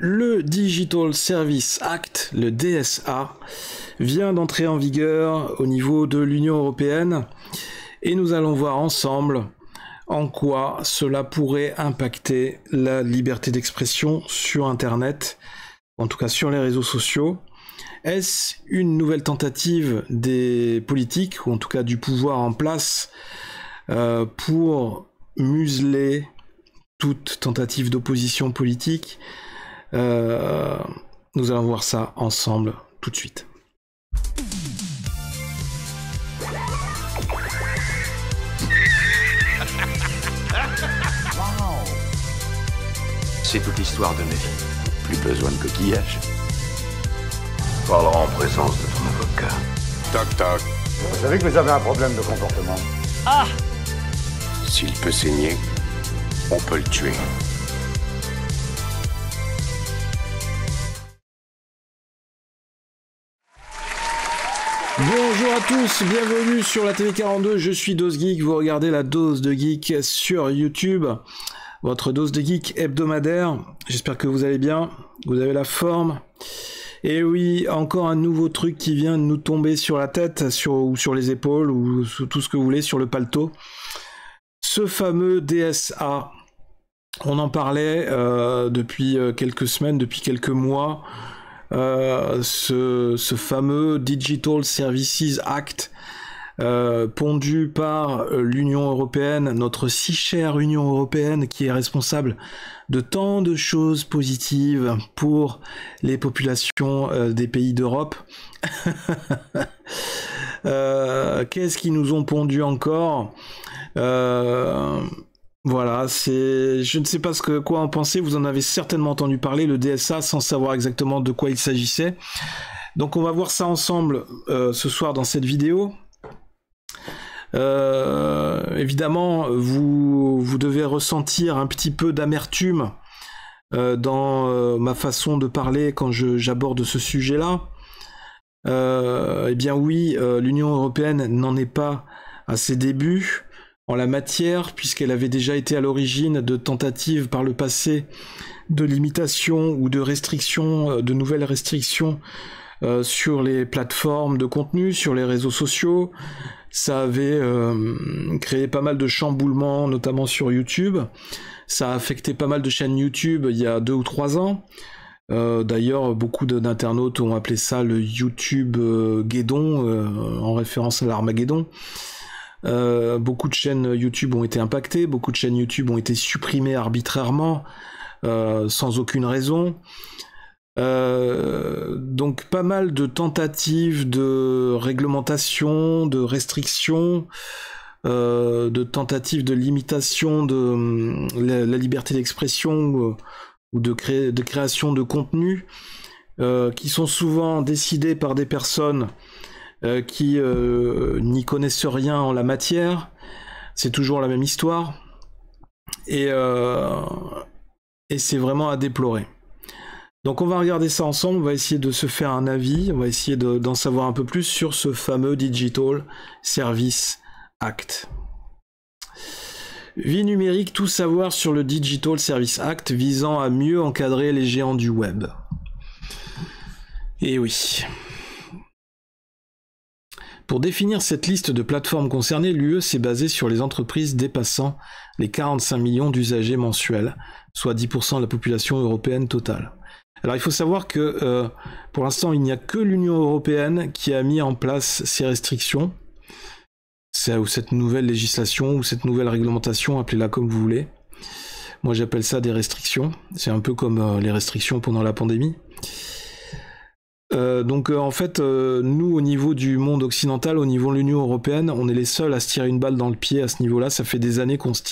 Le Digital Service Act, le DSA, vient d'entrer en vigueur au niveau de l'Union européenne et nous allons voir ensemble en quoi cela pourrait impacter la liberté d'expression sur Internet, en tout cas sur les réseaux sociaux. Est-ce une nouvelle tentative des politiques, ou en tout cas du pouvoir en place, pour museler toute tentative d'opposition politique? Nous allons voir ça ensemble tout de suite. C'est toute l'histoire de ma vie. Plus besoin de coquillage. Parlera en présence de ton avocat. Toc toc. Vous savez que vous avez un problème de comportement. Ah! S'il peut saigner, on peut le tuer. Bonjour à tous, bienvenue sur la TV42, je suis Dose Geek, vous regardez la Dose de Geek sur YouTube, votre dose de geek hebdomadaire. J'espère que vous allez bien, vous avez la forme. Et oui, encore un nouveau truc qui vient de nous tomber sur la tête, ou sur les épaules, ou tout ce que vous voulez, sur le paletot. Ce fameux DSA, on en parlait depuis quelques semaines, depuis quelques mois. Ce fameux Digital Services Act pondu par l'Union européenne, notre si chère Union européenne qui est responsable de tant de choses positives pour les populations des pays d'Europe. Qu'est-ce qu'ils nous ont pondu encore? Voilà, je ne sais pas quoi en penser, vous en avez certainement entendu parler, le DSA, sans savoir exactement de quoi il s'agissait. Donc on va voir ça ensemble ce soir dans cette vidéo. Évidemment, vous devez ressentir un petit peu d'amertume dans ma façon de parler quand j'aborde ce sujet-là. Eh bien oui, l'Union européenne n'en est pas à ses débuts en la matière, puisqu'elle avait déjà été à l'origine de tentatives par le passé de limitation ou de restrictions, de nouvelles restrictions sur les plateformes de contenu, sur les réseaux sociaux. Ça avait créé pas mal de chamboulements, notamment sur YouTube. Ça a affecté pas mal de chaînes YouTube il y a 2 ou 3 ans. D'ailleurs, beaucoup d'internautes ont appelé ça le YouTube Guédon, en référence à l'Armageddon. Beaucoup de chaînes YouTube ont été impactées, beaucoup de chaînes YouTube ont été supprimées arbitrairement, sans aucune raison. Donc pas mal de tentatives de réglementation, de restrictions, de tentatives de limitation de la liberté d'expression ou de création de contenu, qui sont souvent décidées par des personnes qui n'y connaissent rien en la matière. C'est toujours la même histoire, et c'est vraiment à déplorer. Donc on va regarder ça ensemble, on va essayer de se faire un avis, on va essayer d'en savoir un peu plus sur ce fameux Digital Service Act. Vie numérique, tout savoir sur le Digital Service Act visant à mieux encadrer les géants du web. Et oui. Pour définir cette liste de plateformes concernées, l'UE s'est basée sur les entreprises dépassant les 45 millions d'usagers mensuels, soit 10% de la population européenne totale. Alors il faut savoir que pour l'instant il n'y a que l'Union européenne qui a mis en place ces restrictions, ou cette nouvelle législation, ou cette nouvelle réglementation, appelez-la comme vous voulez. Moi j'appelle ça des restrictions, c'est un peu comme les restrictions pendant la pandémie. Donc en fait, nous au niveau du monde occidental, au niveau de l'Union européenne, on est les seuls à se tirer une balle dans le pied à ce niveau-là. Ça fait des années qu'on se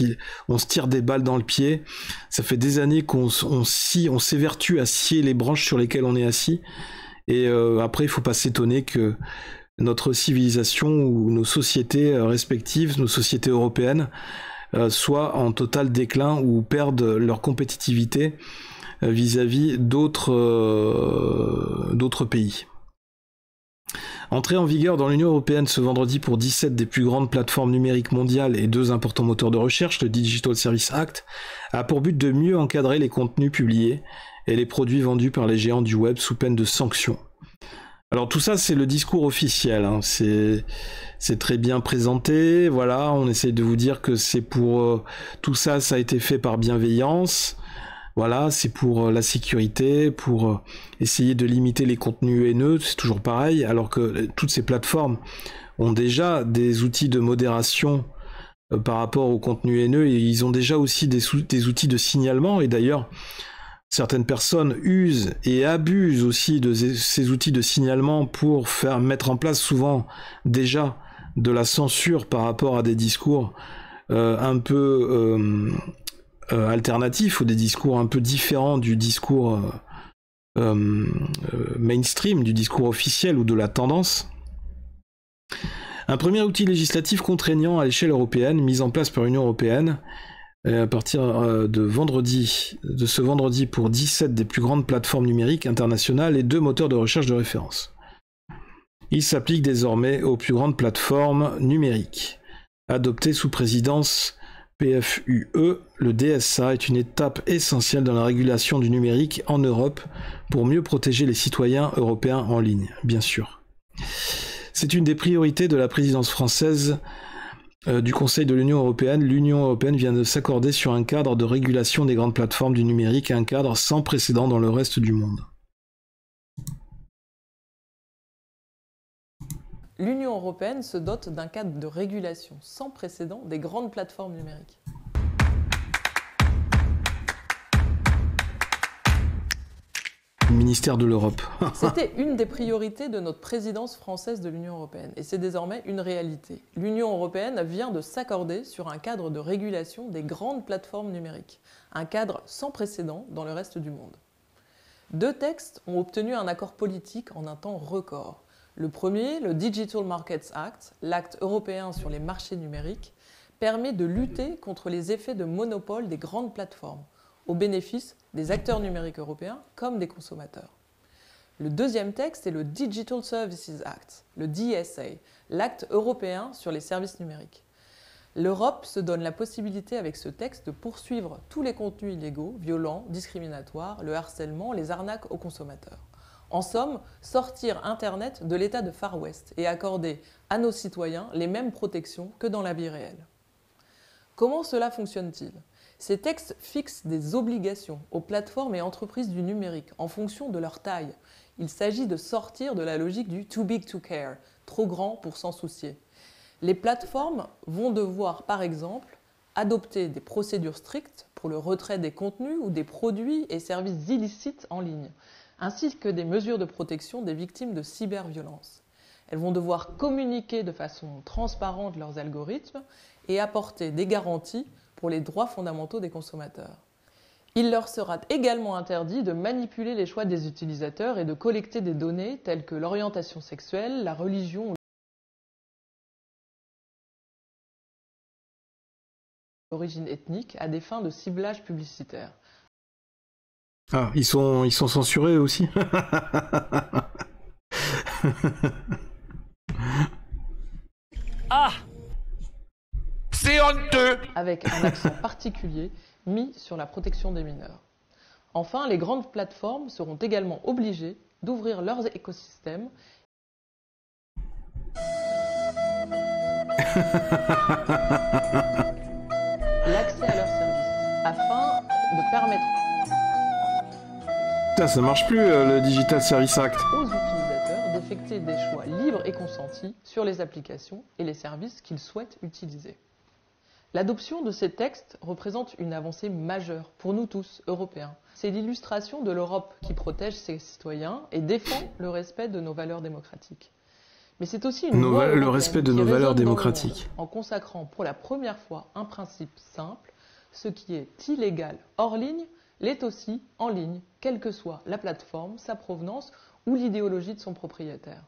tire des balles dans le pied. Ça fait des années qu'on s'évertue à scier les branches sur lesquelles on est assis. Et après, il faut pas s'étonner que notre civilisation ou nos sociétés respectives, nos sociétés européennes, soient en total déclin ou perdent leur compétitivité vis-à-vis d'autres pays. Entrée en vigueur dans l'Union européenne ce vendredi pour 17 des plus grandes plateformes numériques mondiales et 2 importants moteurs de recherche, le Digital Service Act a pour but de mieux encadrer les contenus publiés et les produits vendus par les géants du web sous peine de sanctions. Alors tout ça, c'est le discours officiel, hein. C'est très bien présenté, voilà, on essaye de vous dire que c'est pour... tout ça, ça a été fait par bienveillance, voilà, c'est pour la sécurité, pour essayer de limiter les contenus haineux, c'est toujours pareil, alors que toutes ces plateformes ont déjà des outils de modération par rapport aux contenus haineux, et ils ont déjà aussi des outils de signalement, et d'ailleurs, certaines personnes usent et abusent aussi de ces outils de signalement pour mettre en place souvent déjà de la censure par rapport à des discours un peu alternatifs ou des discours un peu différents du discours mainstream, du discours officiel ou de la tendance. Un premier outil législatif contraignant à l'échelle européenne, mis en place par l'Union européenne, à partir de ce vendredi pour 17 des plus grandes plateformes numériques internationales et 2 moteurs de recherche de référence. Il s'applique désormais aux plus grandes plateformes numériques. Adopté sous présidence PFUE, le DSA est une étape essentielle dans la régulation du numérique en Europe pour mieux protéger les citoyens européens en ligne, bien sûr. C'est une des priorités de la présidence française du Conseil de l'Union européenne. L'Union européenne vient de s'accorder sur un cadre de régulation des grandes plateformes du numérique, un cadre sans précédent dans le reste du monde. L'Union européenne se dote d'un cadre de régulation sans précédent des grandes plateformes numériques. Ministère de l'Europe. C'était une des priorités de notre présidence française de l'Union européenne et c'est désormais une réalité. L'Union européenne vient de s'accorder sur un cadre de régulation des grandes plateformes numériques, un cadre sans précédent dans le reste du monde. 2 textes ont obtenu un accord politique en un temps record. Le premier, le Digital Markets Act, l'acte européen sur les marchés numériques, permet de lutter contre les effets de monopole des grandes plateformes, au bénéfice des acteurs numériques européens comme des consommateurs. Le deuxième texte est le Digital Services Act, le DSA, l'acte européen sur les services numériques. L'Europe se donne la possibilité avec ce texte de poursuivre tous les contenus illégaux, violents, discriminatoires, le harcèlement, les arnaques aux consommateurs. En somme, sortir Internet de l'état de Far West et accorder à nos citoyens les mêmes protections que dans la vie réelle. Comment cela fonctionne-t-il ? Ces textes fixent des obligations aux plateformes et entreprises du numérique en fonction de leur taille. Il s'agit de sortir de la logique du « too big to care », trop grand pour s'en soucier. Les plateformes vont devoir, par exemple, adopter des procédures strictes pour le retrait des contenus ou des produits et services illicites en ligne, ainsi que des mesures de protection des victimes de cyberviolence. Elles vont devoir communiquer de façon transparente leurs algorithmes et apporter des garanties pour les droits fondamentaux des consommateurs. Il leur sera également interdit de manipuler les choix des utilisateurs et de collecter des données telles que l'orientation sexuelle, la religion ou l'origine ethnique à des fins de ciblage publicitaire. Ah, ils sont censurés aussi. Ah, c'est honteux. Avec un accent particulier mis sur la protection des mineurs. Enfin, les grandes plateformes seront également obligées d'ouvrir leurs écosystèmes l'accès à leurs services afin de permettre Putain, ça marche plus le Digital Service Act. aux utilisateurs d'effectuer des choix libres et consentis sur les applications et les services qu'ils souhaitent utiliser. L'adoption de ces textes représente une avancée majeure pour nous tous, Européens. C'est l'illustration de l'Europe qui protège ses citoyens et défend le respect de nos valeurs démocratiques. Mais c'est aussi une loi le respect de qui nos valeurs résonne dans le démocratiques. monde, en consacrant pour la première fois un principe simple, ce qui est illégal hors ligne l'est aussi en ligne, quelle que soit la plateforme, sa provenance ou l'idéologie de son propriétaire.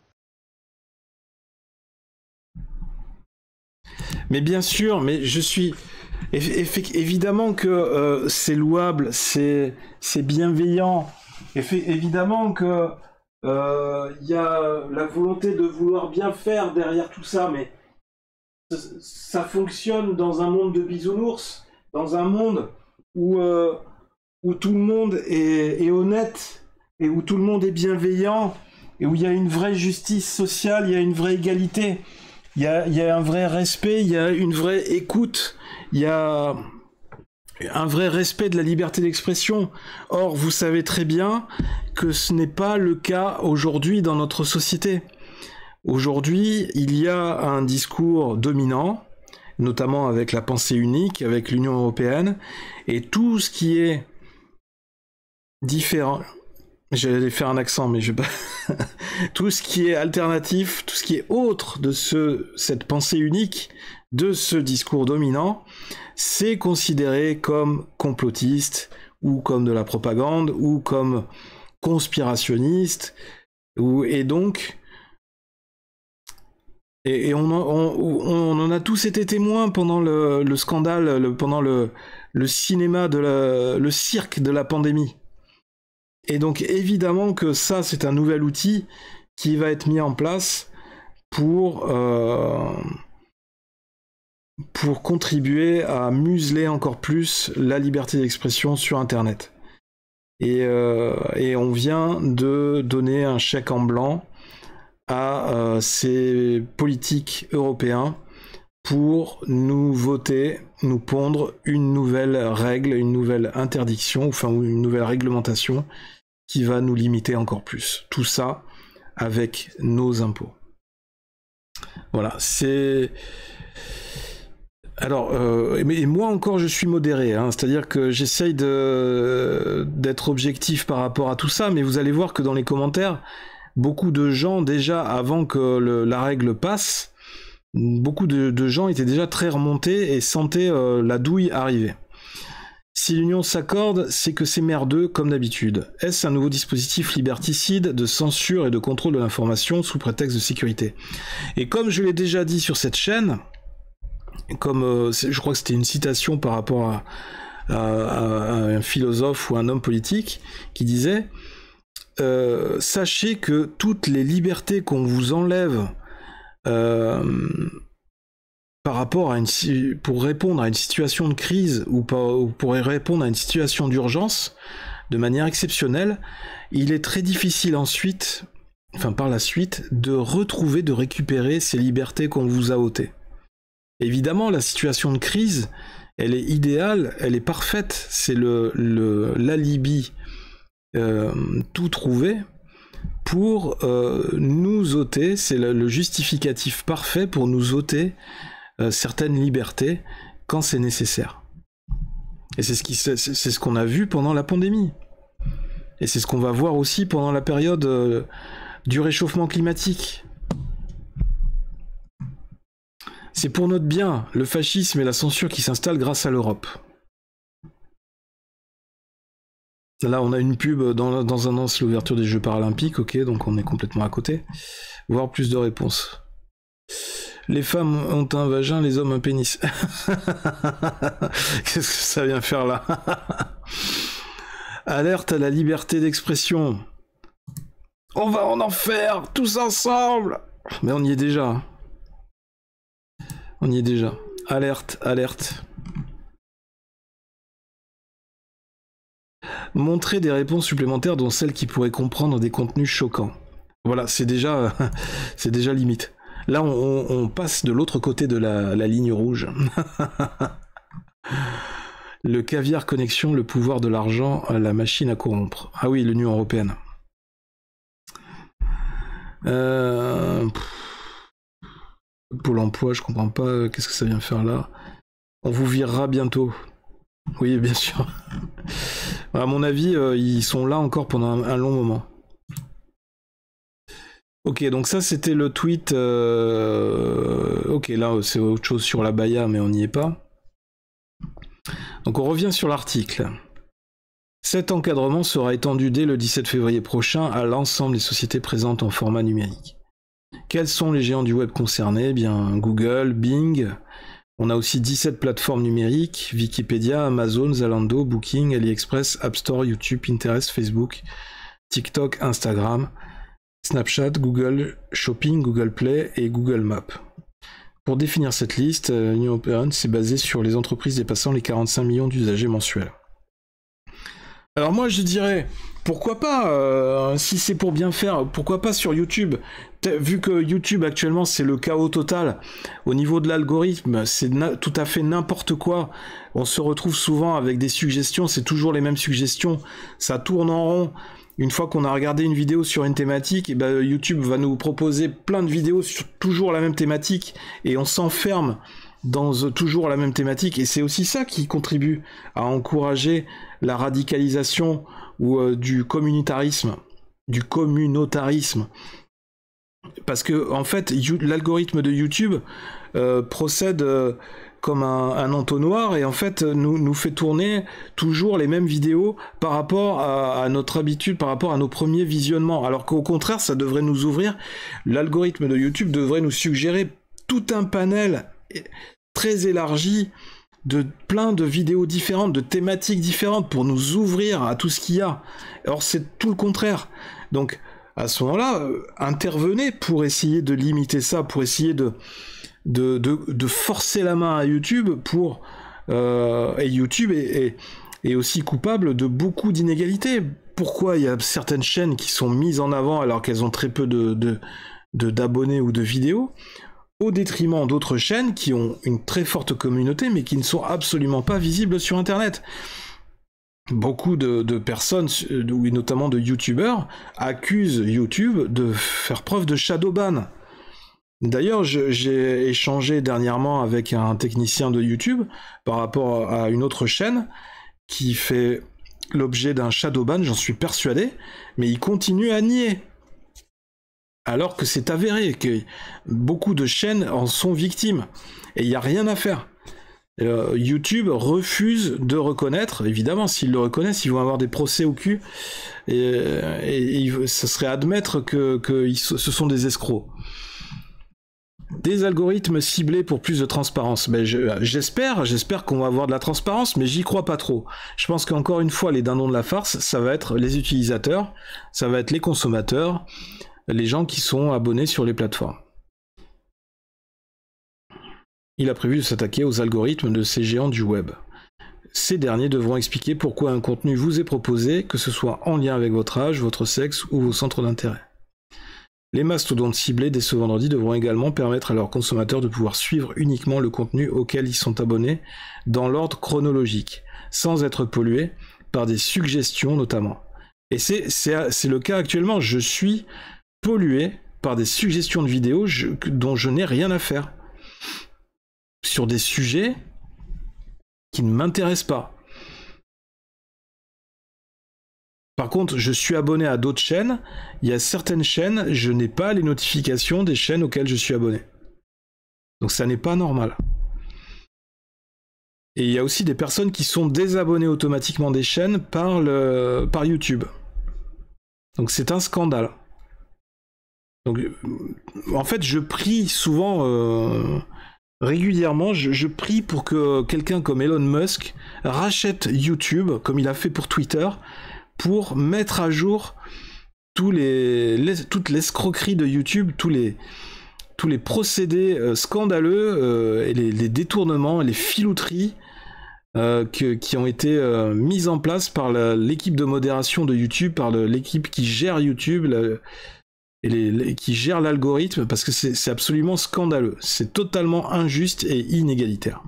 Mais bien sûr, mais je suis... Évidemment que c'est louable, c'est bienveillant. Évidemment que y a la volonté de vouloir bien faire derrière tout ça, mais ça fonctionne dans un monde de bisounours, dans un monde où où tout le monde est honnête et où tout le monde est bienveillant et où il y a une vraie justice sociale, il y a une vraie égalité, il y a un vrai respect, il y a une vraie écoute, il y a un vrai respect de la liberté d'expression. Or, vous savez très bien que ce n'est pas le cas aujourd'hui dans notre société. Aujourd'hui, il y a un discours dominant, notamment avec la pensée unique, avec l'Union européenne, et tout ce qui est différent... J'allais faire un accent, mais je vais pas... tout ce qui est alternatif, tout ce qui est autre de cette pensée unique, de ce discours dominant, c'est considéré comme complotiste, ou comme de la propagande, ou comme conspirationniste, et donc... Et on en a tous été témoins pendant le scandale, pendant le cinéma, le cirque de la pandémie. Et donc évidemment que ça, c'est un nouvel outil qui va être mis en place pour contribuer à museler encore plus la liberté d'expression sur Internet. Et on vient de donner un chèque en blanc à ces politiques européens pour nous voter, nous pondre une nouvelle règle, une nouvelle interdiction, enfin une nouvelle réglementation qui va nous limiter encore plus. Tout ça avec nos impôts. Voilà, c'est... Alors, et moi encore je suis modéré, hein, c'est-à-dire que j'essaye d'être objectif par rapport à tout ça, mais vous allez voir que dans les commentaires, beaucoup de gens, déjà avant que la règle passe, beaucoup de gens étaient déjà très remontés et sentaient la douille arriver. Si l'Union s'accorde, c'est que c'est merdeux comme d'habitude. Est-ce un nouveau dispositif liberticide de censure et de contrôle de l'information sous prétexte de sécurité? Et comme je l'ai déjà dit sur cette chaîne, comme je crois que c'était une citation par rapport à un philosophe ou un homme politique qui disait sachez que toutes les libertés qu'on vous enlève par rapport pour répondre à une situation de crise ou pour répondre à une situation d'urgence de manière exceptionnelle, il est très difficile ensuite, enfin par la suite, de retrouver, de récupérer ces libertés qu'on vous a ôtées. Évidemment, la situation de crise, elle est idéale, elle est parfaite, c'est l'alibi tout trouvé pour nous ôter, c'est le justificatif parfait pour nous ôter certaines libertés quand c'est nécessaire. Et c'est ce qu'on a vu pendant la pandémie. Et c'est ce qu'on va voir aussi pendant la période du réchauffement climatique. C'est pour notre bien, le fascisme et la censure qui s'installent grâce à l'Europe. Là, on a une pub dans un an, c'est l'ouverture des Jeux Paralympiques, ok, donc on est complètement à côté. Voir plus de réponses. Les femmes ont un vagin, les hommes un pénis. Qu'est-ce que ça vient faire là? Alerte à la liberté d'expression. On va en enfer, tous ensemble. Mais on y est déjà. Hein. On y est déjà. Alerte, alerte. Montrer des réponses supplémentaires dont celles qui pourraient comprendre des contenus choquants. Voilà, c'est déjà limite. Là, on passe de l'autre côté de la ligne rouge. Le caviar connexion, le pouvoir de l'argent, la machine à corrompre. Ah oui, l'Union européenne. Pôle emploi, je comprends pas, qu'est-ce que ça vient faire là? On vous virera bientôt. Oui, bien sûr. À mon avis, ils sont là encore pendant un long moment. Ok, donc ça c'était le tweet. Ok, là c'est autre chose sur la Baïa, mais on n'y est pas. Donc on revient sur l'article. Cet encadrement sera étendu dès le 17 février prochain à l'ensemble des sociétés présentes en format numérique. Quels sont les géants du web concernés? Eh bien, Google, Bing. On a aussi 17 plateformes numériques, Wikipédia, Amazon, Zalando, Booking, AliExpress, App Store, YouTube, Pinterest, Facebook, TikTok, Instagram, Snapchat, Google Shopping, Google Play et Google Maps. Pour définir cette liste, l'Union européenne s'est basée sur les entreprises dépassant les 45 millions d'usagers mensuels. Alors moi je dirais, pourquoi pas, si c'est pour bien faire, pourquoi pas sur YouTube? Vu que YouTube actuellement c'est le chaos total, au niveau de l'algorithme, c'est tout à fait n'importe quoi. On se retrouve souvent avec des suggestions, c'est toujours les mêmes suggestions, ça tourne en rond. Une fois qu'on a regardé une vidéo sur une thématique, et ben YouTube va nous proposer plein de vidéos sur toujours la même thématique, et on s'enferme dans toujours la même thématique, et c'est aussi ça qui contribue à encourager la radicalisation ou du communautarisme, parce que en fait l'algorithme de YouTube procède comme un entonnoir, et en fait nous fait tourner toujours les mêmes vidéos par rapport à notre habitude, par rapport à nos premiers visionnements, alors qu'au contraire ça devrait nous ouvrir, l'algorithme de YouTube devrait nous suggérer tout un panel très élargi de plein de vidéos différentes, de thématiques différentes pour nous ouvrir à tout ce qu'il y a. Or c'est tout le contraire. Donc à ce moment-là, intervenez pour essayer de limiter ça, pour essayer de forcer la main à YouTube pour et YouTube est aussi coupable de beaucoup d'inégalités. Pourquoi il y a certaines chaînes qui sont mises en avant alors qu'elles ont très peu d'abonnés ou de vidéos, au détriment d'autres chaînes qui ont une très forte communauté mais qui ne sont absolument pas visibles sur Internet. Beaucoup de personnes, notamment de youtubeurs, accusent YouTube de faire preuve de shadowban. D'ailleurs, j'ai échangé dernièrement avec un technicien de YouTube par rapport à une autre chaîne qui fait l'objet d'un shadowban, j'en suis persuadé, mais il continue à nier. Alors que c'est avéré que beaucoup de chaînes en sont victimes. Et il n'y a rien à faire. YouTube refuse de reconnaître, évidemment, s'ils le reconnaissent, ils vont avoir des procès au cul, et ça serait admettre que ce sont des escrocs. Des algorithmes ciblés pour plus de transparence. Ben j'espère qu'on va avoir de la transparence, mais j'y crois pas trop. Je pense qu'encore une fois, les dindons de la farce, ça va être les utilisateurs, ça va être les consommateurs, les gens qui sont abonnés sur les plateformes. Il a prévu de s'attaquer aux algorithmes de ces géants du web. Ces derniers devront expliquer pourquoi un contenu vous est proposé, que ce soit en lien avec votre âge, votre sexe ou vos centres d'intérêt. Les mastodontes ciblés dès ce vendredi devront également permettre à leurs consommateurs de pouvoir suivre uniquement le contenu auquel ils sont abonnés dans l'ordre chronologique, sans être pollués par des suggestions notamment. Et c'est le cas actuellement, je suis pollué par des suggestions de vidéos dont je n'ai rien à faire. Sur des sujets qui ne m'intéressent pas. Par contre, je suis abonné à d'autres chaînes. Il y a certaines chaînes, je n'ai pas les notifications des chaînes auxquelles je suis abonné. Donc ça n'est pas normal. Et il y a aussi des personnes qui sont désabonnées automatiquement des chaînes par YouTube. Donc c'est un scandale. Donc en fait, je prie souvent... régulièrement, je prie pour que quelqu'un comme Elon Musk rachète YouTube, comme il a fait pour Twitter, pour mettre à jour toute l'escroquerie de YouTube, tous les procédés scandaleux et les détournements, les filouteries qui ont été mises en place par l'équipe de modération de YouTube, par l'équipe qui gère YouTube, qui gère l'algorithme, parce que c'est absolument scandaleux. C'est totalement injuste et inégalitaire.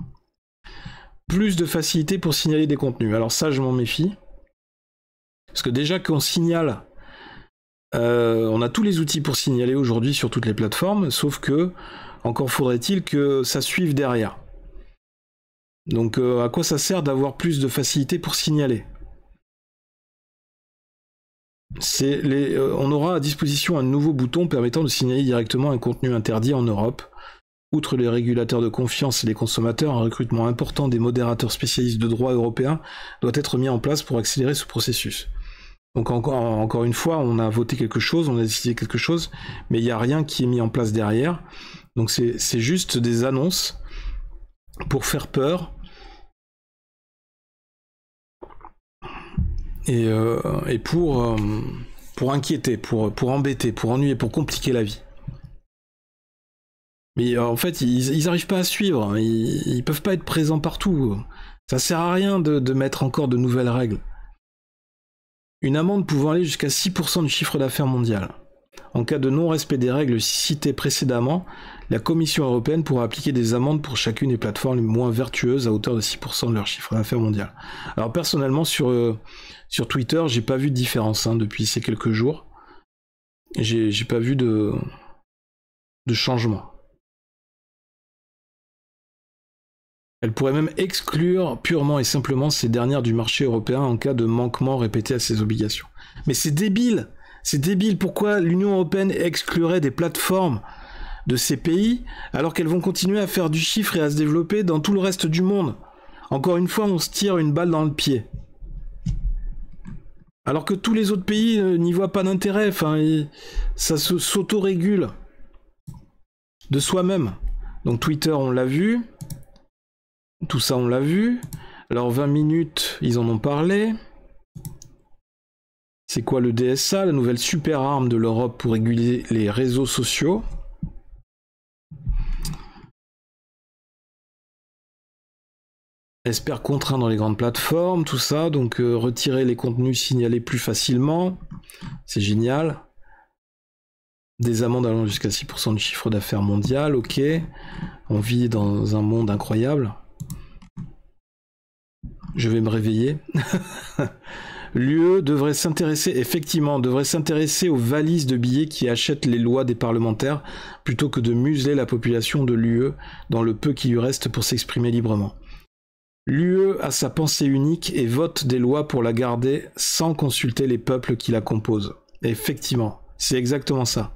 Plus de facilité pour signaler des contenus. Alors ça, je m'en méfie. Parce que déjà qu'on signale, on a tous les outils pour signaler aujourd'hui sur toutes les plateformes, sauf que, encore faudrait-il que ça suive derrière. Donc à quoi ça sert d'avoir plus de facilité pour signaler ? On aura à disposition un nouveau bouton permettant de signaler directement un contenu interdit en Europe. Outre les régulateurs de confiance et les consommateurs, un recrutement important des modérateurs spécialistes de droit européen doit être mis en place pour accélérer ce processus. Donc encore une fois, on a voté quelque chose, on a décidé quelque chose, mais il n'y a rien qui est mis en place derrière. Donc c'est juste des annonces pour faire peur. Et pour inquiéter, pour embêter, pour ennuyer, pour compliquer la vie. Mais en fait, ils n'arrivent pas à suivre, ils peuvent pas être présents partout. Ça sert à rien de mettre encore de nouvelles règles. Une amende pouvant aller jusqu'à 6% du chiffre d'affaires mondial. En cas de non-respect des règles citées précédemment, la Commission européenne pourra appliquer des amendes pour chacune des plateformes les moins vertueuses à hauteur de 6% de leur chiffre d'affaires mondial. Alors personnellement, sur Twitter, j'ai pas vu de différence depuis ces quelques jours. J'ai pas vu de changement. Elle pourrait même exclure purement et simplement ces dernières du marché européen en cas de manquement répété à ses obligations. Mais c'est débile! C'est débile, pourquoi l'Union européenne exclurait des plateformes de ces pays alors qu'elles vont continuer à faire du chiffre et à se développer dans tout le reste du monde? Encore une fois, on se tire une balle dans le pied. Alors que tous les autres pays n'y voient pas d'intérêt, ça s'auto-régule de soi-même. Donc Twitter, on l'a vu. Tout ça, on l'a vu. Alors 20 minutes, ils en ont parlé. C'est quoi le DSA, la nouvelle super arme de l'Europe pour réguler les réseaux sociaux? Espère contraindre les grandes plateformes, tout ça, donc retirer les contenus signalés plus facilement. C'est génial. Des amendes allant jusqu'à 6% du chiffre d'affaires mondial, ok. On vit dans un monde incroyable. Je vais me réveiller. L'UE devrait s'intéresser, effectivement, aux valises de billets qui achètent les lois des parlementaires plutôt que de museler la population de l'UE dans le peu qui lui reste pour s'exprimer librement. L'UE a sa pensée unique et vote des lois pour la garder sans consulter les peuples qui la composent. Et effectivement, c'est exactement ça.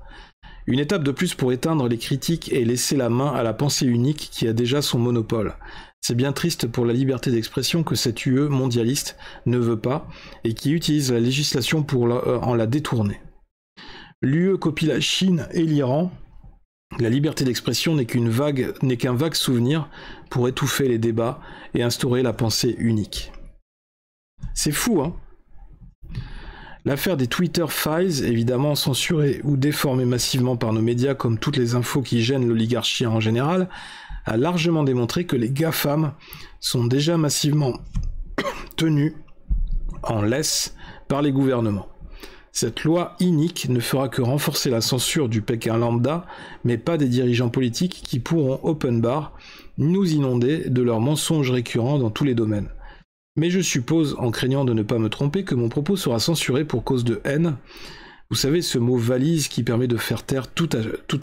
Une étape de plus pour éteindre les critiques et laisser la main à la pensée unique qui a déjà son monopole. C'est bien triste pour la liberté d'expression que cette UE mondialiste ne veut pas et qui utilise la législation pour en la détourner. L'UE copie la Chine et l'Iran. La liberté d'expression n'est qu'un vague souvenir pour étouffer les débats et instaurer la pensée unique. C'est fou, hein? L'affaire des Twitter Files, évidemment censurée ou déformée massivement par nos médias comme toutes les infos qui gênent l'oligarchie en général, a largement démontré que les GAFAM sont déjà massivement tenus en laisse par les gouvernements. Cette loi inique ne fera que renforcer la censure du Pékin lambda, mais pas des dirigeants politiques qui pourront, open bar, nous inonder de leurs mensonges récurrents dans tous les domaines. Mais je suppose, en craignant de ne pas me tromper, que mon propos sera censuré pour cause de haine. Vous savez, ce mot valise qui permet de faire taire tout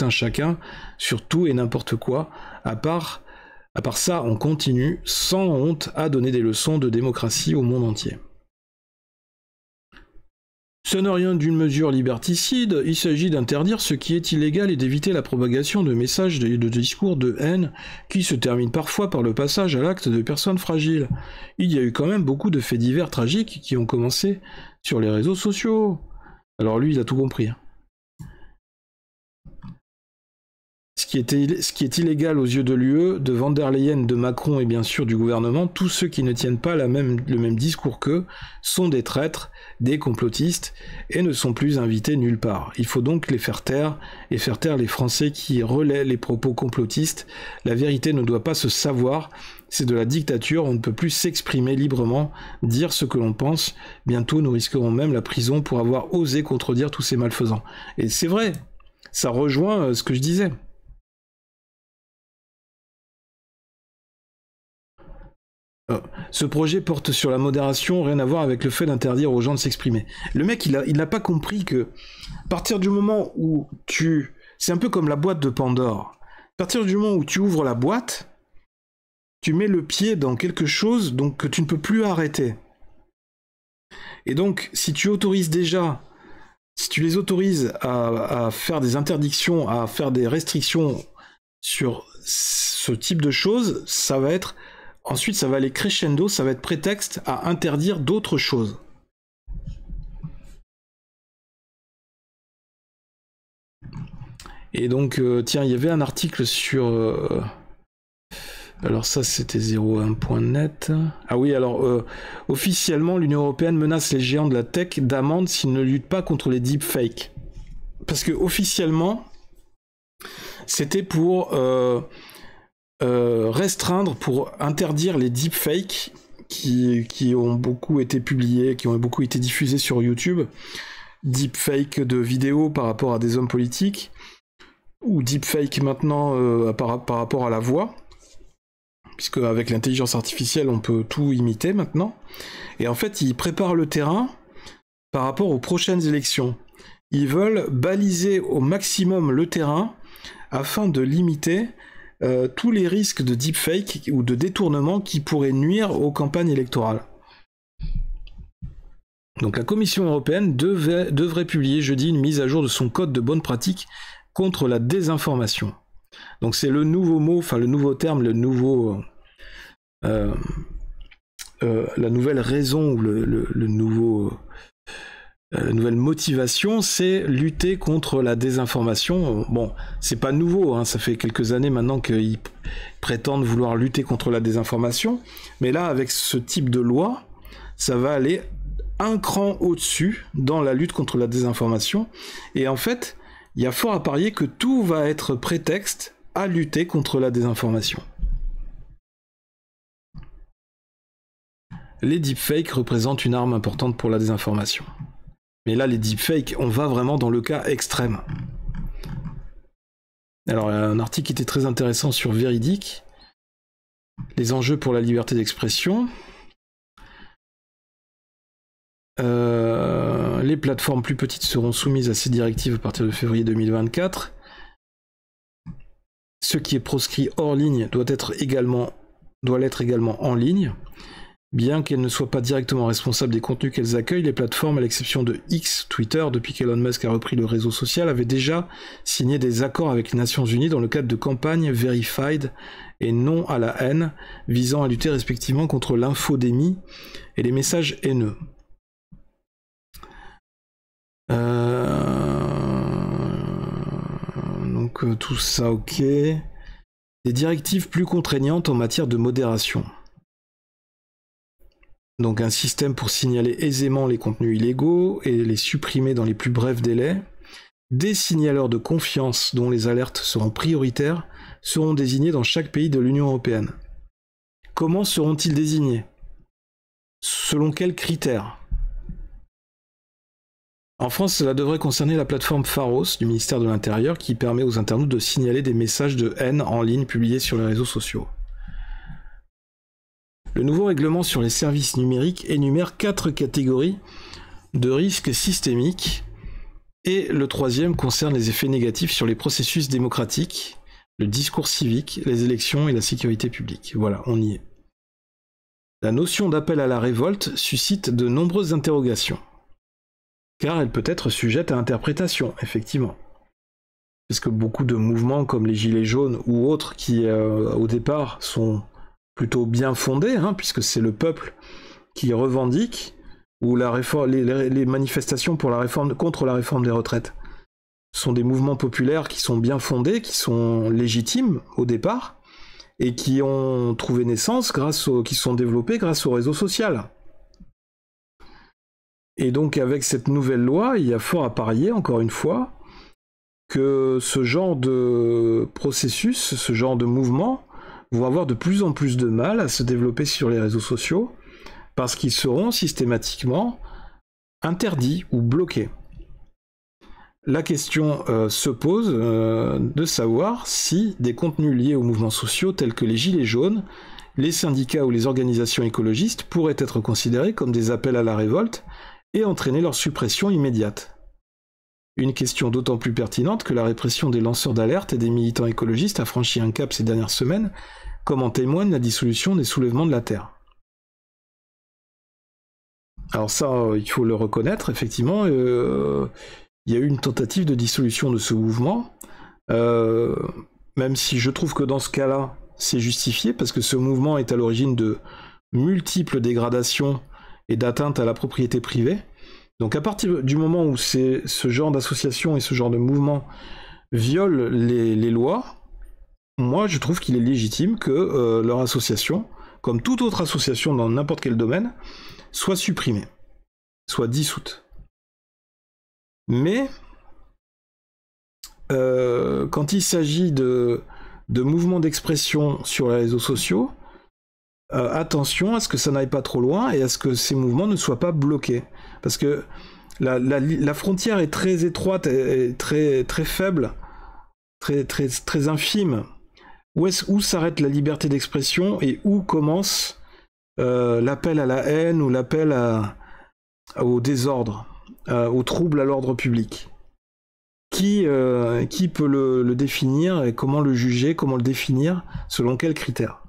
un chacun sur tout et n'importe quoi. À part ça, on continue, sans honte, à donner des leçons de démocratie au monde entier. Ce n'est rien d'une mesure liberticide, il s'agit d'interdire ce qui est illégal et d'éviter la propagation de messages de discours de haine qui se terminent parfois par le passage à l'acte de personnes fragiles. Il y a eu quand même beaucoup de faits divers tragiques qui ont commencé sur les réseaux sociaux. Alors lui, il a tout compris. Ce qui est illégal aux yeux de l'UE, de von der Leyen, de Macron et bien sûr du gouvernement, tous ceux qui ne tiennent pas le même discours qu'eux sont des traîtres, des complotistes et ne sont plus invités nulle part. Il faut donc les faire taire et faire taire les Français qui relaient les propos complotistes. La vérité ne doit pas se savoir, c'est de la dictature, on ne peut plus s'exprimer librement, dire ce que l'on pense. Bientôt nous risquerons même la prison pour avoir osé contredire tous ces malfaisants. Et c'est vrai, ça rejoint ce que je disais. Ce projet porte sur la modération, rien à voir avec le fait d'interdire aux gens de s'exprimer. Le mec, il n'a pas compris que, à partir du moment où c'est un peu comme la boîte de Pandore. À partir du moment où tu ouvres la boîte, tu mets le pied dans quelque chose donc, que tu ne peux plus arrêter. Et donc, si tu les autorises à faire des interdictions, à faire des restrictions sur ce type de choses, ensuite, ça va aller crescendo, ça va être prétexte à interdire d'autres choses. Et donc, tiens, il y avait un article sur... alors ça, c'était 01.net. Ah oui, alors, officiellement, l'Union européenne menace les géants de la tech d'amende s'ils ne luttent pas contre les deepfakes. Parce que, officiellement, c'était pour... restreindre, pour interdire les deepfakes qui ont beaucoup été publiées, qui ont beaucoup été diffusées sur YouTube, deepfake de vidéos par rapport à des hommes politiques, ou deepfake maintenant par rapport à la voix, puisque avec l'intelligence artificielle on peut tout imiter maintenant, et en fait ils préparent le terrain par rapport aux prochaines élections. Ils veulent baliser au maximum le terrain afin de limiter tous les risques de deepfake ou de détournement qui pourraient nuire aux campagnes électorales. Donc la Commission européenne devrait publier jeudi une mise à jour de son code de bonne pratique contre la désinformation. Donc c'est le nouveau mot, enfin le nouveau terme, la nouvelle raison ou la nouvelle motivation, c'est lutter contre la désinformation. Bon, c'est pas nouveau, hein, ça fait quelques années maintenant qu'ils prétendent vouloir lutter contre la désinformation, mais là, avec ce type de loi, ça va aller un cran au-dessus dans la lutte contre la désinformation, et en fait, il y a fort à parier que tout va être prétexte à lutter contre la désinformation. Les deepfakes représentent une arme importante pour la désinformation. Mais là, les deepfakes, on va vraiment dans le cas extrême. Alors, il y a un article qui était très intéressant sur Véridique. Les enjeux pour la liberté d'expression. Les plateformes plus petites seront soumises à ces directives à partir de février 2024. Ce qui est proscrit hors ligne doit l'être également en ligne. Bien qu'elles ne soient pas directement responsables des contenus qu'elles accueillent, les plateformes, à l'exception de X, Twitter, depuis qu'Elon Musk a repris le réseau social, avaient déjà signé des accords avec les Nations Unies dans le cadre de campagnes verified et non à la haine, visant à lutter respectivement contre l'infodémie et les messages haineux. Donc tout ça ok. Des directives plus contraignantes en matière de modération. Donc un système pour signaler aisément les contenus illégaux et les supprimer dans les plus brefs délais. Des signaleurs de confiance dont les alertes seront prioritaires seront désignés dans chaque pays de l'Union européenne. Comment seront-ils désignés? Selon quels critères? En France, cela devrait concerner la plateforme Pharos du ministère de l'Intérieur qui permet aux internautes de signaler des messages de haine en ligne publiés sur les réseaux sociaux. Le nouveau règlement sur les services numériques énumère 4 catégories de risques systémiques et le troisième concerne les effets négatifs sur les processus démocratiques, le discours civique, les élections et la sécurité publique. Voilà, on y est. La notion d'appel à la révolte suscite de nombreuses interrogations, car elle peut être sujette à interprétation, effectivement. Parce que beaucoup de mouvements comme les Gilets jaunes ou autres qui, au départ, sont plutôt bien fondés, hein, puisque c'est le peuple qui revendique, ou les manifestations pour contre la réforme des retraites sont des mouvements populaires qui sont bien fondés, qui sont légitimes au départ, et qui ont trouvé naissance qui sont développés grâce au réseau social. Et donc avec cette nouvelle loi, il y a fort à parier, encore une fois, que ce genre de processus, ce genre de mouvement, vont avoir de plus en plus de mal à se développer sur les réseaux sociaux, parce qu'ils seront systématiquement interdits ou bloqués. La question se pose de savoir si des contenus liés aux mouvements sociaux tels que les Gilets jaunes, les syndicats ou les organisations écologistes pourraient être considérés comme des appels à la révolte et entraîner leur suppression immédiate. Une question d'autant plus pertinente que la répression des lanceurs d'alerte et des militants écologistes a franchi un cap ces dernières semaines, comme en témoigne la dissolution des soulèvements de la Terre. Alors ça, il faut le reconnaître, effectivement, il y a eu une tentative de dissolution de ce mouvement, même si je trouve que dans ce cas-là, c'est justifié, parce que ce mouvement est à l'origine de multiples dégradations et d'atteintes à la propriété privée. Donc à partir du moment où ce genre d'association et ce genre de mouvement violent les lois, moi je trouve qu'il est légitime que leur association, comme toute autre association dans n'importe quel domaine, soit supprimée, soit dissoute. Mais quand il s'agit de mouvements d'expression sur les réseaux sociaux, attention à ce que ça n'aille pas trop loin et à ce que ces mouvements ne soient pas bloqués. Parce que la frontière est très étroite et très, très faible, très infime. Où s'arrête la liberté d'expression et où commence l'appel à la haine ou l'appel au désordre, au trouble à l'ordre public? Qui peut le définir et comment le juger, comment le définir, selon quels critères?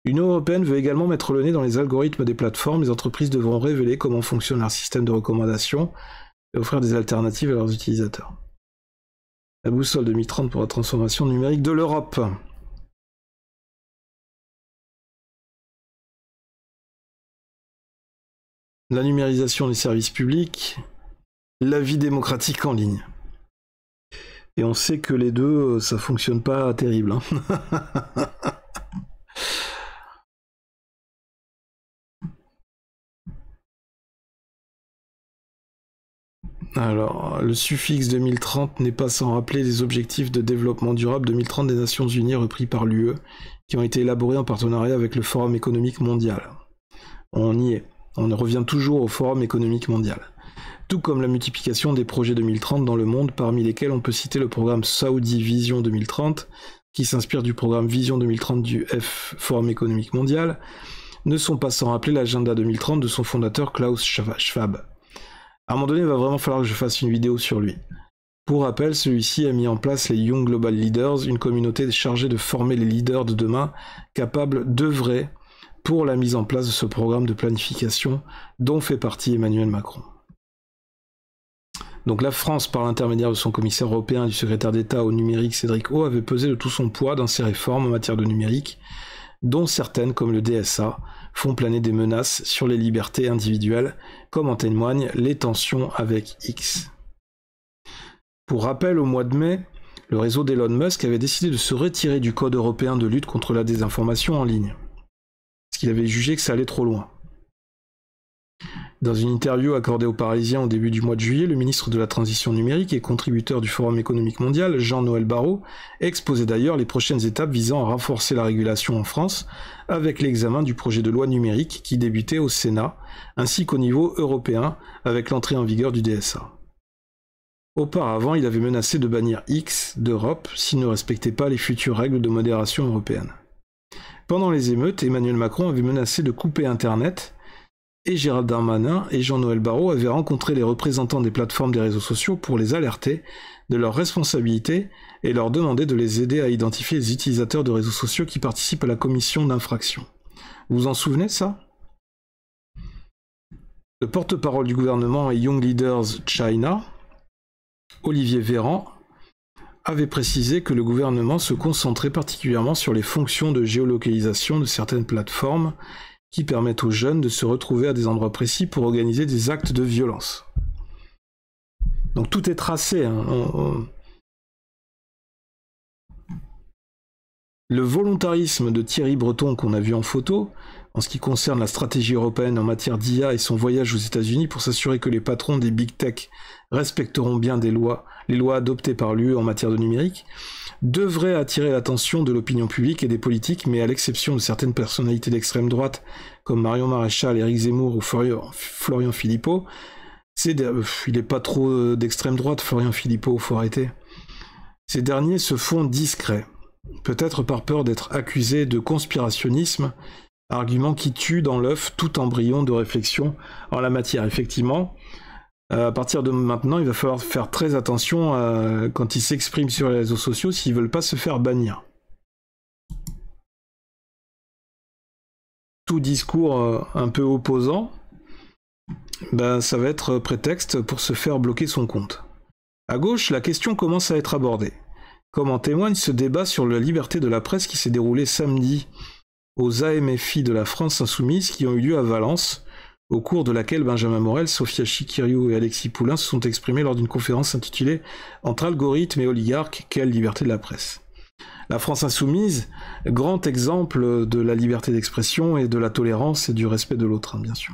L'Union européenne veut également mettre le nez dans les algorithmes des plateformes. Les entreprises devront révéler comment fonctionne leur système de recommandation et offrir des alternatives à leurs utilisateurs. La boussole 2030 pour la transformation numérique de l'Europe. La numérisation des services publics, la vie démocratique en ligne. Et on sait que les deux, ça fonctionne pas terrible. Hein. Alors, le suffixe 2030 n'est pas sans rappeler les objectifs de développement durable 2030 des Nations Unies repris par l'UE, qui ont été élaborés en partenariat avec le Forum économique mondial. On y est. On revient toujours au Forum économique mondial. Tout comme la multiplication des projets 2030 dans le monde, parmi lesquels on peut citer le programme Saudi Vision 2030, qui s'inspire du programme Vision 2030 du Forum économique mondial, ne sont pas sans rappeler l'agenda 2030 de son fondateur Klaus Schwab. À un moment donné, il va vraiment falloir que je fasse une vidéo sur lui. Pour rappel, celui-ci a mis en place les Young Global Leaders, une communauté chargée de former les leaders de demain, capables d'œuvrer pour la mise en place de ce programme de planification dont fait partie Emmanuel Macron. Donc la France, par l'intermédiaire de son commissaire européen et du secrétaire d'État au numérique Cédric O, avait pesé de tout son poids dans ces réformes en matière de numérique, dont certaines, comme le DSA, font planer des menaces sur les libertés individuelles, comme en témoignent les tensions avec X. Pour rappel, au mois de mai, le réseau d'Elon Musk avait décidé de se retirer du Code européen de lutte contre la désinformation en ligne, parce qu'il avait jugé que ça allait trop loin. Dans une interview accordée aux Parisiens au début du mois de juillet, le ministre de la Transition numérique et contributeur du Forum économique mondial, Jean-Noël Barrot, exposait d'ailleurs les prochaines étapes visant à renforcer la régulation en France avec l'examen du projet de loi numérique qui débutait au Sénat, ainsi qu'au niveau européen avec l'entrée en vigueur du DSA. Auparavant, il avait menacé de bannir X d'Europe s'il ne respectait pas les futures règles de modération européennes. Pendant les émeutes, Emmanuel Macron avait menacé de couper Internet, et Gérald Darmanin et Jean-Noël Barrot avaient rencontré les représentants des plateformes des réseaux sociaux pour les alerter de leurs responsabilités et leur demander de les aider à identifier les utilisateurs de réseaux sociaux qui participent à la commission d'infraction. Vous vous en souvenez, ça? Le porte-parole du gouvernement et Young Leaders China, Olivier Véran, avait précisé que le gouvernement se concentrait particulièrement sur les fonctions de géolocalisation de certaines plateformes qui permettent aux jeunes de se retrouver à des endroits précis pour organiser des actes de violence. Donc tout est tracé. Hein. Le volontarisme de Thierry Breton qu'on a vu en photo, en ce qui concerne la stratégie européenne en matière d'IA et son voyage aux États-Unis pour s'assurer que les patrons des big tech respecteront bien les lois adoptées par l'UE en matière de numérique, devrait attirer l'attention de l'opinion publique et des politiques, mais à l'exception de certaines personnalités d'extrême droite, comme Marion Maréchal, Éric Zemmour ou Florian Philippot, il n'est pas trop d'extrême droite, Florian Philippot, faut arrêter. Ces derniers se font discrets, peut-être par peur d'être accusés de conspirationnisme, argument qui tue dans l'œuf tout embryon de réflexion en la matière. Effectivement, à partir de maintenant, il va falloir faire très attention quand ils s'expriment sur les réseaux sociaux s'ils veulent pas se faire bannir. Tout discours un peu opposant, ça va être prétexte pour se faire bloquer son compte. À gauche, la question commence à être abordée. Comme en témoigne ce débat sur la liberté de la presse qui s'est déroulé samedi aux AMFI de la France Insoumise qui ont eu lieu à Valence, au cours de laquelle Benjamin Morel, Sophia Chikiriou et Alexis Poulain se sont exprimés lors d'une conférence intitulée « Entre algorithmes et oligarques, quelle liberté de la presse ?» La France Insoumise, grand exemple de la liberté d'expression et de la tolérance et du respect de l'autre, hein, bien sûr.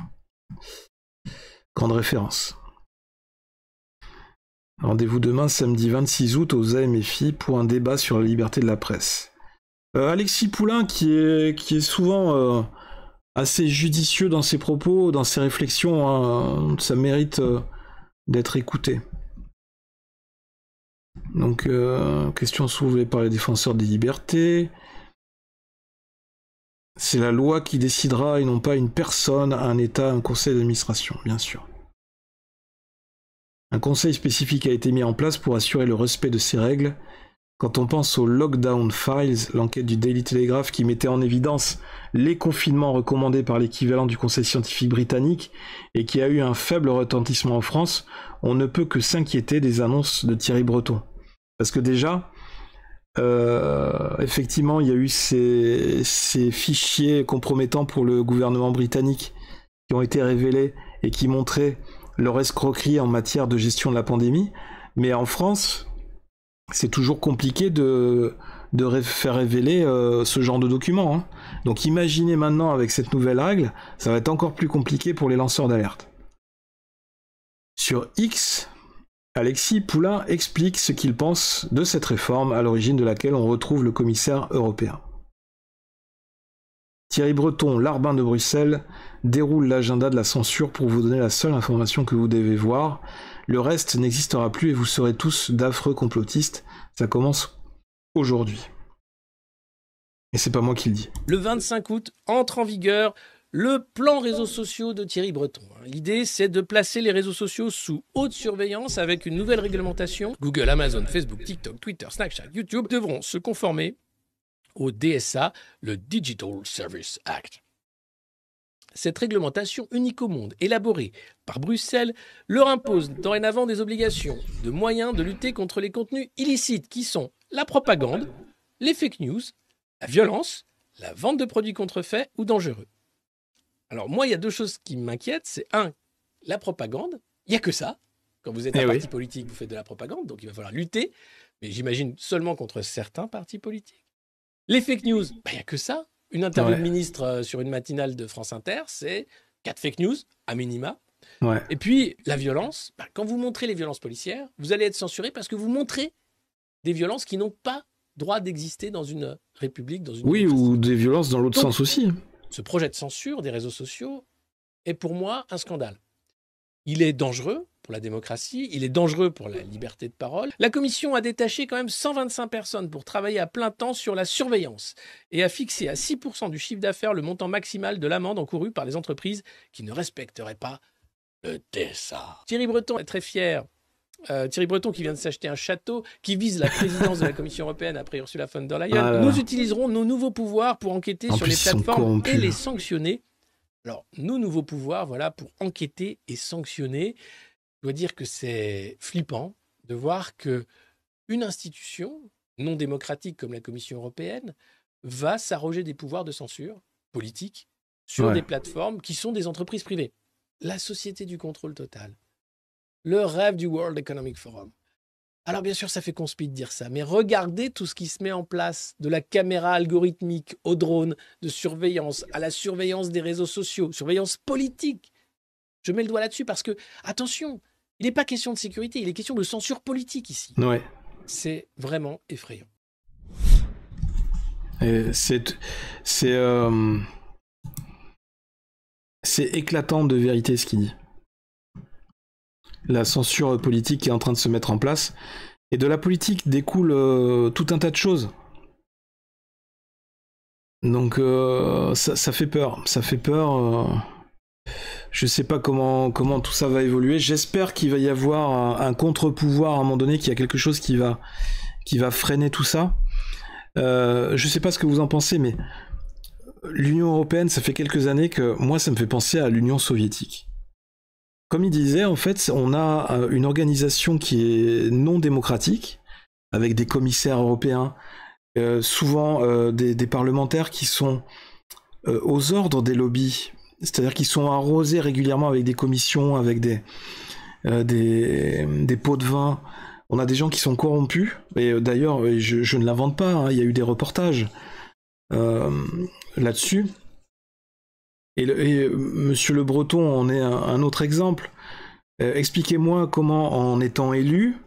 Grande référence. Rendez-vous demain, samedi 26 août, aux AMFI pour un débat sur la liberté de la presse. Alexis Poulain, qui est souvent assez judicieux dans ses propos, dans ses réflexions, hein. Ça mérite d'être écouté. Donc, question soulevée par les défenseurs des libertés. C'est la loi qui décidera et non pas une personne, un État, un conseil d'administration, bien sûr. Un conseil spécifique a été mis en place pour assurer le respect de ces règles. Quand on pense au Lockdown Files, l'enquête du Daily Telegraph qui mettait en évidence les confinements recommandés par l'équivalent du Conseil scientifique britannique et qui a eu un faible retentissement en France, on ne peut que s'inquiéter des annonces de Thierry Breton. Parce que déjà, effectivement, il y a eu ces fichiers compromettants pour le gouvernement britannique qui ont été révélés et qui montraient leur escroquerie en matière de gestion de la pandémie. Mais en France, c'est toujours compliqué de faire révéler ce genre de documents, hein. Donc imaginez maintenant avec cette nouvelle règle, ça va être encore plus compliqué pour les lanceurs d'alerte. Sur X, Alexis Poulain explique ce qu'il pense de cette réforme à l'origine de laquelle on retrouve le commissaire européen. Thierry Breton, larbin de Bruxelles, déroule l'agenda de la censure pour vous donner la seule information que vous devez voir. Le reste n'existera plus et vous serez tous d'affreux complotistes. Ça commence aujourd'hui. Et c'est pas moi qui le dis. Le 25 août entre en vigueur le plan réseaux sociaux de Thierry Breton. L'idée, c'est de placer les réseaux sociaux sous haute surveillance avec une nouvelle réglementation. Google, Amazon, Facebook, TikTok, Twitter, Snapchat, YouTube devront se conformer au DSA, le Digital Service Act. Cette réglementation unique au monde, élaborée par Bruxelles, leur impose dorénavant des obligations de moyens de lutter contre les contenus illicites qui sont la propagande, les fake news, la violence, la vente de produits contrefaits ou dangereux. Alors moi, il y a deux choses qui m'inquiètent. C'est un, la propagande. Il n'y a que ça. Quand vous êtes un parti politique, vous faites de la propagande, donc il va falloir lutter. Mais j'imagine seulement contre certains partis politiques. Les fake news, il n'y a que ça. Une interview de ministre sur une matinale de France Inter, c'est 4 fake news, à minima. Ouais. Et puis, la violence, quand vous montrez les violences policières, vous allez être censuré parce que vous montrez des violences qui n'ont pas droit d'exister dans une république, dans une démocratie. Ou des violences dans l'autre sens aussi. Ce projet de censure des réseaux sociaux est pour moi un scandale. Il est dangereux pour la démocratie, il est dangereux pour la liberté de parole. La Commission a détaché quand même 125 personnes pour travailler à plein temps sur la surveillance et a fixé à 6% du chiffre d'affaires le montant maximal de l'amende encourue par les entreprises qui ne respecteraient pas le DSA. Thierry Breton est très fier. Thierry Breton qui vient de s'acheter un château, qui vise la présidence de la Commission européenne après Ursula von der Leyen. Nous utiliserons nos nouveaux pouvoirs pour enquêter sur les plateformes et les sanctionner. Alors, nos nouveaux pouvoirs, voilà, pour enquêter et sanctionner. Je dois dire que c'est flippant de voir qu'une institution non démocratique comme la Commission européenne va s'arroger des pouvoirs de censure politique sur des plateformes qui sont des entreprises privées. La société du contrôle total. Le rêve du World Economic Forum. Alors bien sûr, ça fait conspi de dire ça, mais regardez tout ce qui se met en place, de la caméra algorithmique au drone, de surveillance, à la surveillance des réseaux sociaux, surveillance politique. Je mets le doigt là-dessus parce que, attention, il n'est pas question de sécurité, il est question de censure politique ici. Ouais. C'est vraiment effrayant. C'est éclatant de vérité ce qu'il dit. La censure politique qui est en train de se mettre en place. Et de la politique découle tout un tas de choses. Donc ça fait peur. Ça fait peur. Je sais pas comment tout ça va évoluer. J'espère qu'il va y avoir un contre-pouvoir à un moment donné, qu'il y a quelque chose qui va freiner tout ça. Je sais pas ce que vous en pensez, mais l'Union européenne, ça fait quelques années que moi ça me fait penser à l'Union soviétique. Comme il disait, en fait, on a une organisation qui est non démocratique, avec des commissaires européens, souvent des parlementaires qui sont aux ordres des lobbies, c'est-à-dire qu'ils sont arrosés régulièrement avec des commissions, avec des pots de vin. On a des gens qui sont corrompus, et d'ailleurs, je ne l'invente pas, hein, il y a eu des reportages là-dessus. Et Monsieur Le Breton en est un autre exemple. Expliquez-moi comment, en étant élu,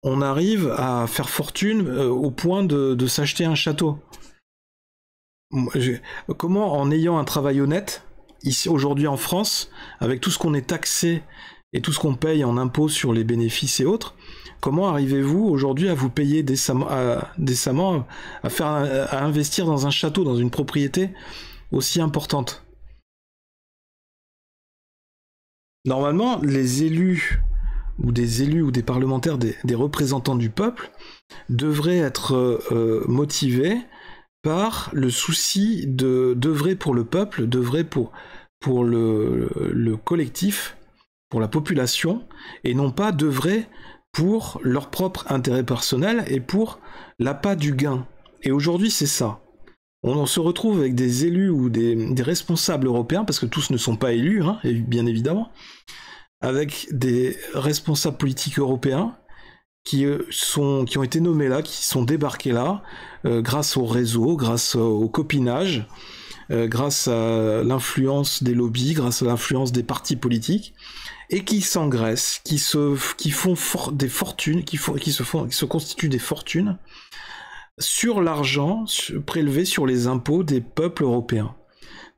on arrive à faire fortune au point de s'acheter un château. comment, en ayant un travail honnête, ici aujourd'hui en France, avec tout ce qu'on est taxé et tout ce qu'on paye en impôts sur les bénéfices et autres, comment arrivez-vous aujourd'hui à vous payer décemment, à investir dans un château, dans une propriété aussi importante? Normalement, les élus ou des parlementaires, des représentants du peuple, devraient être motivés par le souci d'œuvrer pour le peuple, d'œuvrer pour le collectif, pour la population, et non pas d'œuvrer pour leur propre intérêt personnel et pour l'appât du gain. Et aujourd'hui, c'est ça. On se retrouve avec des élus ou des responsables européens, parce que tous ne sont pas élus, hein, bien évidemment, avec des responsables politiques européens qui ont été nommés là, qui sont débarqués là, grâce au réseau, grâce au copinage, grâce à l'influence des lobbies, grâce à l'influence des partis politiques, et qui s'engraissent, qui font des fortunes, qui se constituent des fortunes sur l'argent prélevé sur les impôts des peuples européens.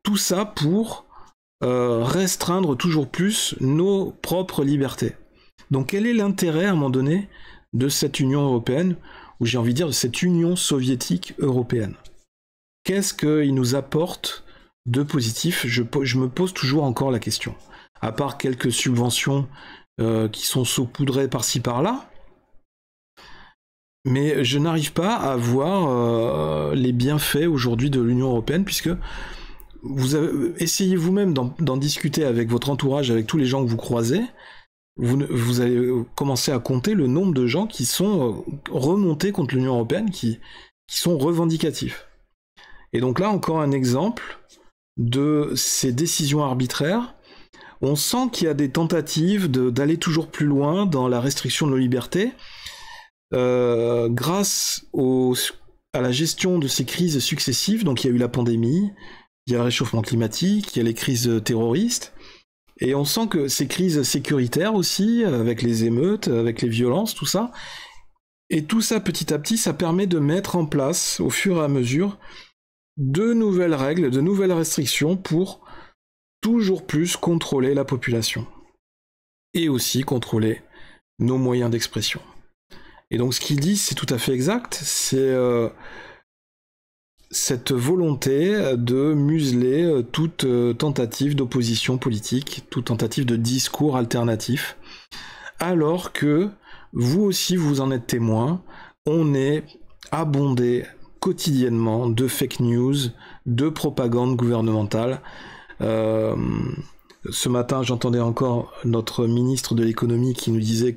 Tout ça pour restreindre toujours plus nos propres libertés. Donc quel est l'intérêt à un moment donné de cette Union européenne, ou j'ai envie de dire de cette Union soviétique européenne? Qu'est-ce qu'il nous apporte de positif? Je me pose toujours encore la question. À part quelques subventions qui sont saupoudrées par-ci par-là, mais je n'arrive pas à voir les bienfaits aujourd'hui de l'Union européenne, puisque essayez vous-même d'en discuter avec votre entourage, avec tous les gens que vous croisez, vous allez commencer à compter le nombre de gens qui sont remontés contre l'Union européenne, qui sont revendicatifs. Et donc là, encore un exemple de ces décisions arbitraires. On sent qu'il y a des tentatives d'aller toujours plus loin dans la restriction de nos libertés, grâce à la gestion de ces crises successives. Donc il y a eu la pandémie, il y a le réchauffement climatique, il y a les crises terroristes, et on sent que ces crises sécuritaires aussi, avec les émeutes, avec les violences, tout ça, et tout ça petit à petit, ça permet de mettre en place, au fur et à mesure, de nouvelles règles, de nouvelles restrictions pour toujours plus contrôler la population. Et aussi contrôler nos moyens d'expression. Et donc ce qu'il dit, c'est tout à fait exact, c'est cette volonté de museler toute tentative d'opposition politique, toute tentative de discours alternatif, alors que vous aussi vous en êtes témoin, on est abondé quotidiennement de fake news, de propagande gouvernementale. Ce matin, j'entendais encore notre ministre de l'économie qui nous disait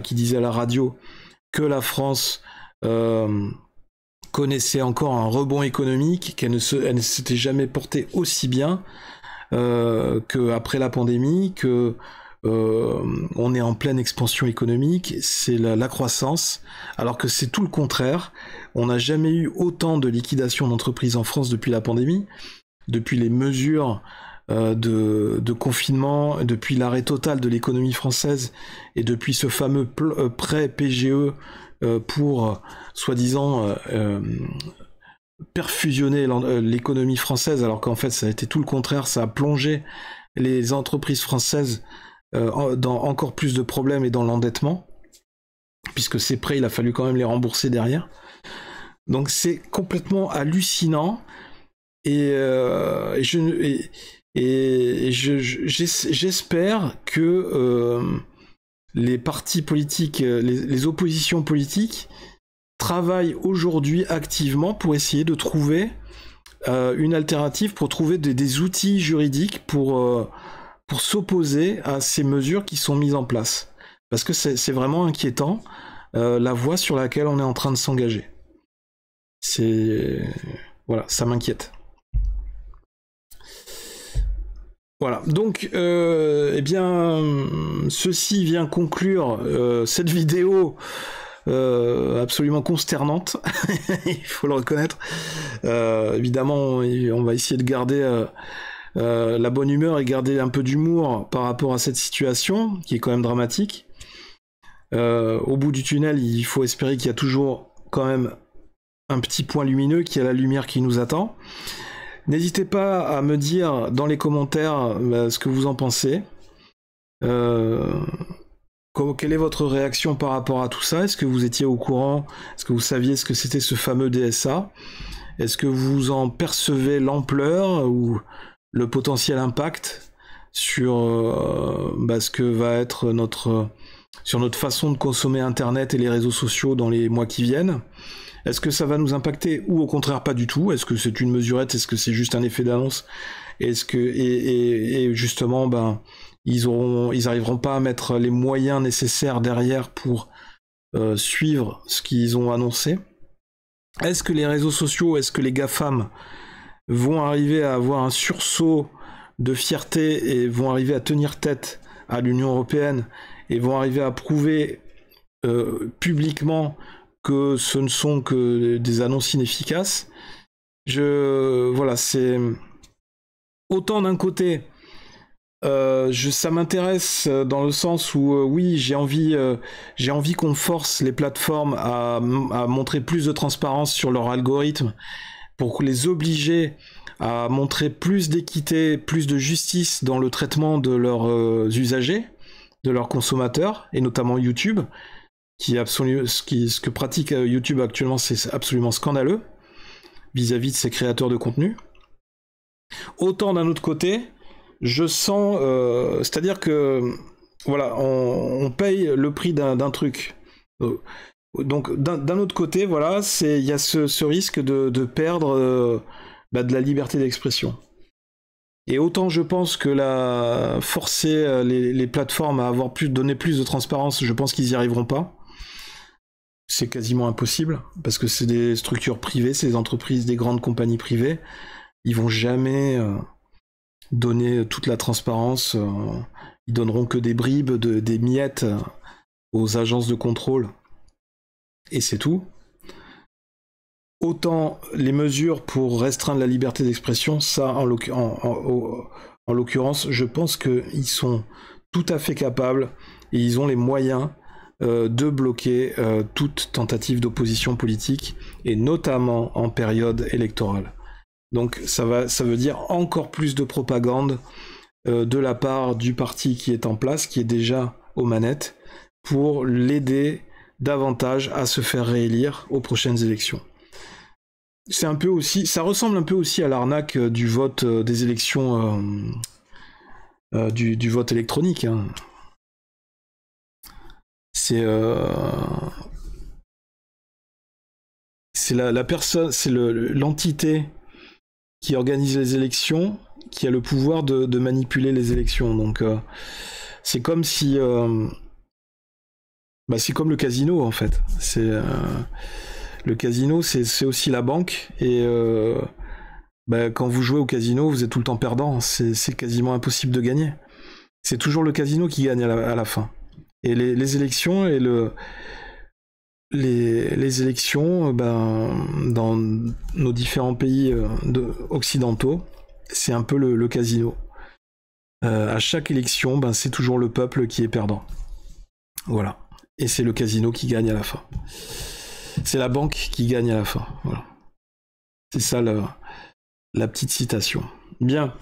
qui disait à la radio que la France connaissait encore un rebond économique, qu'elle ne s'était jamais portée aussi bien qu'après la pandémie, que on est en pleine expansion économique, c'est la croissance, alors que c'est tout le contraire. On n'a jamais eu autant de liquidations d'entreprises en France depuis la pandémie, depuis les mesures de confinement, depuis l'arrêt total de l'économie française et depuis ce fameux prêt PGE pour soi-disant perfusionner l'économie française, alors qu'en fait ça a été tout le contraire, ça a plongé les entreprises françaises dans encore plus de problèmes et dans l'endettement, puisque ces prêts, il a fallu quand même les rembourser derrière. Donc c'est complètement hallucinant, et j'espère que les partis politiques, les oppositions politiques travaillent aujourd'hui activement pour essayer de trouver une alternative, pour trouver des outils juridiques pour s'opposer à ces mesures qui sont mises en place. Parce que c'est vraiment inquiétant, la voie sur laquelle on est en train de s'engager. Voilà, ça m'inquiète. Voilà, donc, eh bien, ceci vient conclure cette vidéo absolument consternante, il faut le reconnaître. Évidemment, on va essayer de garder la bonne humeur et garder un peu d'humour par rapport à cette situation, qui est quand même dramatique. Au bout du tunnel, il faut espérer qu'il y a toujours quand même un petit point lumineux, qu'il y a la lumière qui nous attend. N'hésitez pas à me dire dans les commentaires ce que vous en pensez. Quelle est votre réaction par rapport à tout ça? Est-ce que vous étiez au courant? Est-ce que vous saviez ce que c'était ce fameux DSA? Est-ce que vous en percevez l'ampleur ou le potentiel impact sur ce que va être sur notre façon de consommer Internet et les réseaux sociaux dans les mois qui viennent? Est-ce que ça va nous impacter ou au contraire pas du tout? Est-ce que c'est une mesurette? Est-ce que c'est juste un effet d'annonce? Est-ce que et justement ils arriveront pas à mettre les moyens nécessaires derrière pour suivre ce qu'ils ont annoncé? Est-ce que les réseaux sociaux, est-ce que les GAFAM vont arriver à avoir un sursaut de fierté et vont arriver à tenir tête à l'Union européenne et vont arriver à prouver publiquement que ce ne sont que des annonces inefficaces? Voilà, c'est autant d'un côté. Ça m'intéresse dans le sens où oui, j'ai envie qu'on force les plateformes à montrer plus de transparence sur leur algorithme pour les obliger à montrer plus d'équité, plus de justice dans le traitement de leurs usagers, de leurs consommateurs, et notamment YouTube, ce que pratique YouTube actuellement, c'est absolument scandaleux vis-à-vis de ses créateurs de contenu. Autant d'un autre côté, je sens, c'est-à-dire que voilà, on paye le prix d'un truc. Donc d'un autre côté, voilà, il y a ce risque de perdre de la liberté d'expression. Et autant je pense que forcer les plateformes à donner plus de transparence, je pense qu'ils n'y arriveront pas. C'est quasiment impossible, parce que c'est des structures privées, c'est des entreprises, des grandes compagnies privées. Ils vont jamais donner toute la transparence. Ils donneront que des bribes, des miettes aux agences de contrôle. Et c'est tout. Autant les mesures pour restreindre la liberté d'expression, ça, en l'occurrence, je pense qu'ils sont tout à fait capables et ils ont les moyens de bloquer toute tentative d'opposition politique, et notamment en période électorale. Donc ça veut dire encore plus de propagande de la part du parti qui est en place, qui est déjà aux manettes, pour l'aider davantage à se faire réélire aux prochaines élections. Ça ressemble un peu aussi à l'arnaque du vote des élections, du vote électronique. Hein. C'est la personne, c'est l'entité qui organise les élections, qui a le pouvoir de manipuler les élections. Donc c'est comme si c'est comme le casino en fait. Le casino, c'est aussi la banque, et quand vous jouez au casino, vous êtes tout le temps perdant. C'est quasiment impossible de gagner. C'est toujours le casino qui gagne à la fin. Et les élections et les élections, dans nos différents pays occidentaux, c'est un peu le casino. À chaque élection, c'est toujours le peuple qui est perdant. Voilà. Et c'est le casino qui gagne à la fin. C'est la banque qui gagne à la fin. Voilà. C'est ça la petite citation. Bien.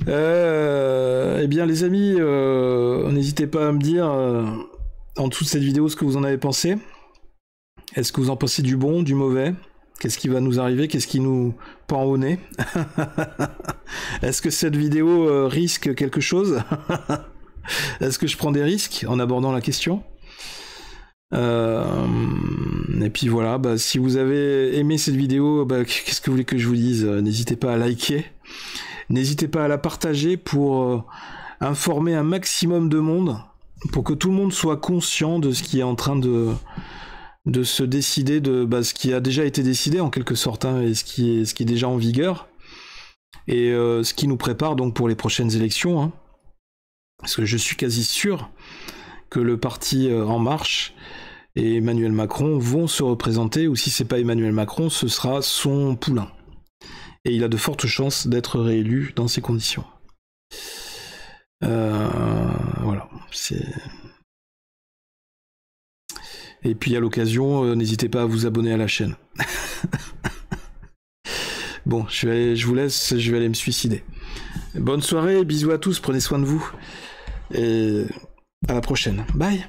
Eh bien les amis, n'hésitez pas à me dire en dessous de cette vidéo ce que vous en avez pensé. Est-ce que vous en pensez du bon, du mauvais? Qu'est-ce qui va nous arriver? Qu'est-ce qui nous pend au nez? Est-ce que cette vidéo risque quelque chose? Est-ce que je prends des risques en abordant la question? Et puis voilà, si vous avez aimé cette vidéo, qu'est-ce que vous voulez que je vous dise? N'hésitez pas à liker, n'hésitez pas à la partager pour informer un maximum de monde, pour que tout le monde soit conscient de ce qui est en train de se décider, de ce qui a déjà été décidé en quelque sorte, hein, et ce qui est déjà en vigueur, et ce qui nous prépare donc pour les prochaines élections, hein. Parce que je suis quasi sûr que le parti En Marche et Emmanuel Macron vont se représenter, ou si c'est pas Emmanuel Macron, ce sera son poulain. Et il a de fortes chances d'être réélu dans ces conditions. Voilà, Et puis à l'occasion, n'hésitez pas à vous abonner à la chaîne. Bon, je vous laisse, je vais aller me suicider. Bonne soirée, bisous à tous, prenez soin de vous. Et à la prochaine. Bye.